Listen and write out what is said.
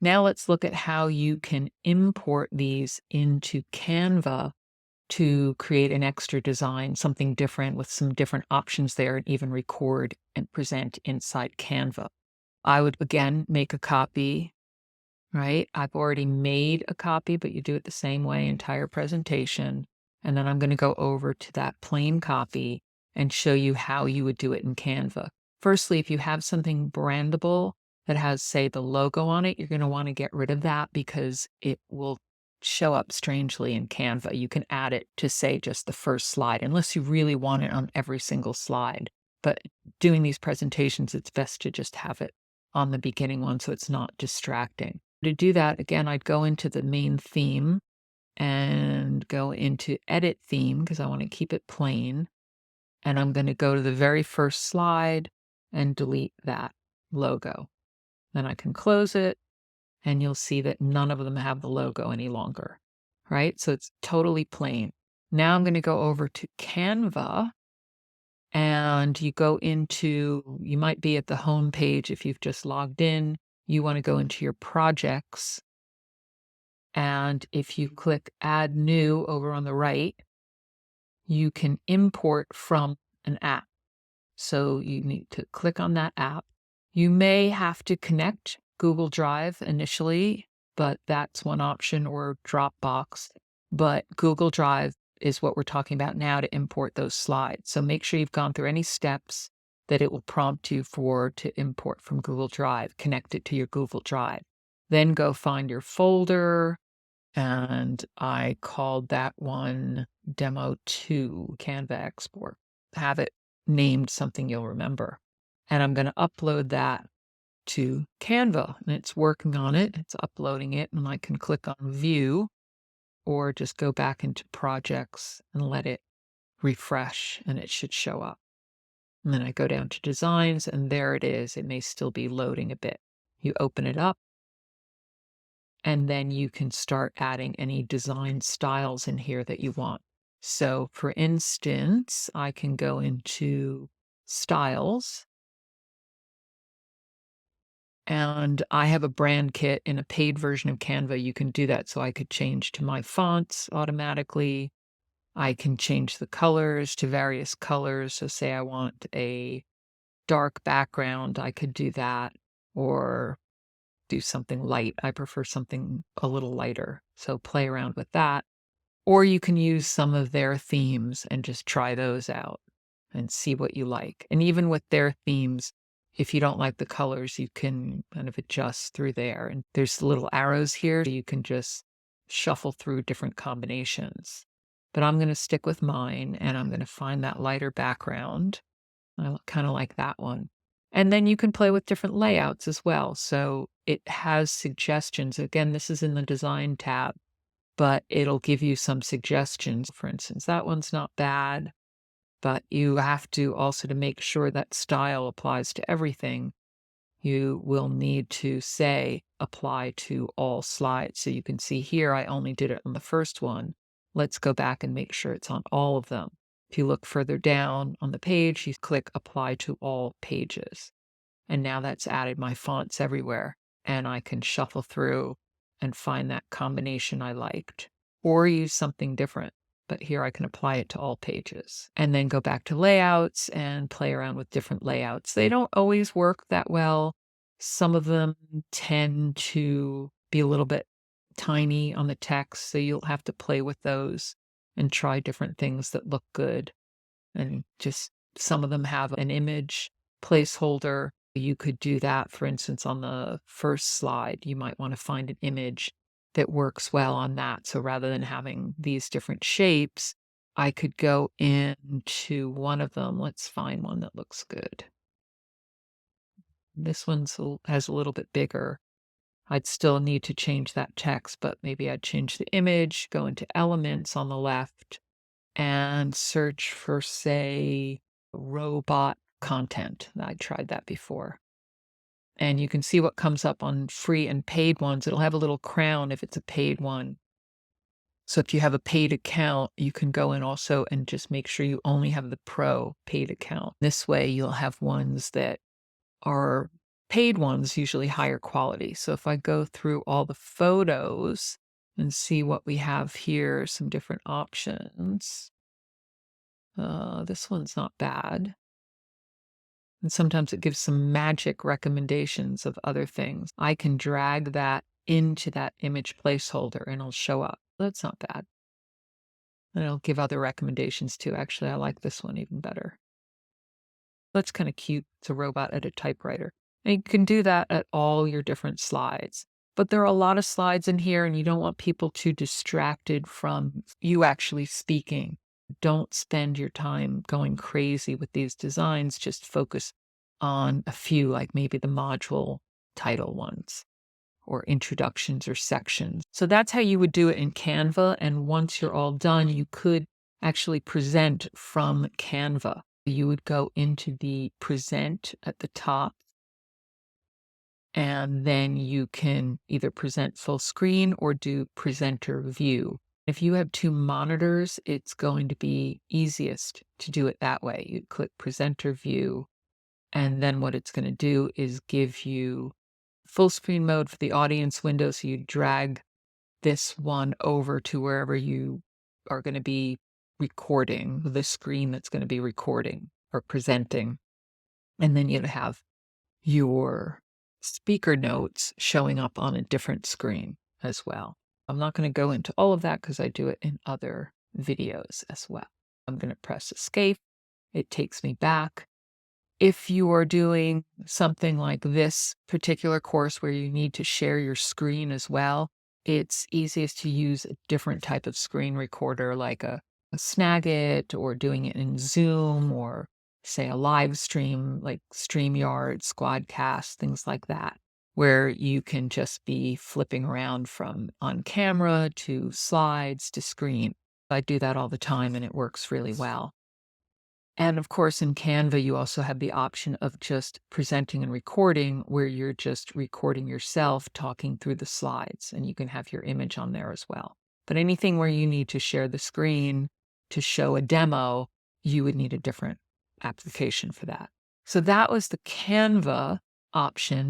Now let's look at how you can import these into Canva to create an extra design, something different with some different options there, and even record and present inside Canva. I would again make a copy, right? I've already made a copy, but you do it the same way, entire presentation. And then I'm going to go over to that plain copy and show you how you would do it in Canva. Firstly, if you have something brandable that has, say, the logo on it, you're going to want to get rid of that because it will show up strangely in Canva. You can add it to, say, just the first slide, unless you really want it on every single slide. But doing these presentations, it's best to just have it on the beginning one so it's not distracting. To do that, again, I'd go into the main theme and go into edit theme because I want to keep it plain. And I'm going to go to the very first slide and delete that logo. Then I can close it and you'll see that none of them have the logo any longer, right? So it's totally plain. Now I'm going to go over to Canva and you go into, you might be at the home page if you've just logged in. You want to go into your projects. And if you click add new over on the right, you can import from an app. So you need to click on that app. You may have to connect Google Drive initially, but that's one option, or Dropbox. But Google Drive is what we're talking about now to import those slides. So make sure you've gone through any steps that it will prompt you for to import from Google Drive. Connect it to your Google Drive. Then go find your folder. And I called that one Demo 2 Canva Export. Have it named something you'll remember. And I'm going to upload that to Canva. And it's working on it. It's uploading it. And I can click on View or just go back into Projects and let it refresh and it should show up. And then I go down to Designs and there it is. It may still be loading a bit. You open it up. And then you can start adding any design styles in here that you want. So for instance, I can go into styles and I have a brand kit in a paid version of Canva. You can do that. So I could change to my fonts automatically. I can change the colors to various colors. So say I want a dark background, I could do that, or do something light. I prefer something a little lighter. So play around with that. Or you can use some of their themes and just try those out and see what you like. And even with their themes, if you don't like the colors, you can kind of adjust through there. And there's little arrows here. You can just shuffle through different combinations. But I'm going to stick with mine and I'm going to find that lighter background. I kind of like that one. And then you can play with different layouts as well. So it has suggestions. Again, this is in the design tab, but it'll give you some suggestions. For instance, that one's not bad, but you have to also, to make sure that style applies to everything, you will need to say apply to all slides. So you can see here, I only did it on the first one. Let's go back and make sure it's on all of them. If you look further down on the page, you click apply to all pages. And now that's added my fonts everywhere. And I can shuffle through and find that combination I liked or use something different. But here I can apply it to all pages and then go back to layouts and play around with different layouts. They don't always work that well. Some of them tend to be a little bit tiny on the text, so you'll have to play with those and try different things that look good. And just some of them have an image placeholder. You could do that, for instance, on the first slide. You might want to find an image that works well on that. So rather than having these different shapes, I could go into one of them. Let's find one that looks good. This one has a little bit bigger. I'd still need to change that text, but maybe I'd change the image, go into elements on the left, and search for, say, robot content. I tried that before. And you can see what comes up on free and paid ones. It'll have a little crown if it's a paid one. So if you have a paid account, you can go in also and just make sure you only have the pro paid account. This way you'll have ones that are paid ones usually higher quality. So if I go through all the photos and see what we have here, some different options. This one's not bad. And sometimes it gives some magic recommendations of other things. I can drag that into that image placeholder and it'll show up. That's not bad. And it'll give other recommendations too. Actually, I like this one even better. That's kind of cute. It's a robot at a typewriter. And you can do that at all your different slides. But there are a lot of slides in here, and you don't want people too distracted from you actually speaking. Don't spend your time going crazy with these designs. Just focus on a few, like maybe the module title ones or introductions or sections. So that's how you would do it in Canva. And once you're all done, you could actually present from Canva. You would go into the present at the top, and then you can either present full screen or do presenter view. If you have two monitors, it's going to be easiest to do it that way. You click presenter view, and then what it's going to do is give you full screen mode for the audience window. So you drag this one over to wherever you are going to be recording, the screen that's going to be recording or presenting. And then you'd have your speaker notes showing up on a different screen as well. I'm not going to go into all of that because I do it in other videos as well. I'm going to press escape. It takes me back. If you are doing something like this particular course where you need to share your screen as well, it's easiest to use a different type of screen recorder like a Snagit, or doing it in Zoom, or say a live stream like StreamYard, Squadcast, things like that, where you can just be flipping around from on camera to slides to screen. I do that all the time and it works really well. And of course, in Canva, you also have the option of just presenting and recording, where you're just recording yourself talking through the slides, and you can have your image on there as well. But anything where you need to share the screen to show a demo, you would need a different application for that. So that was the Canva option.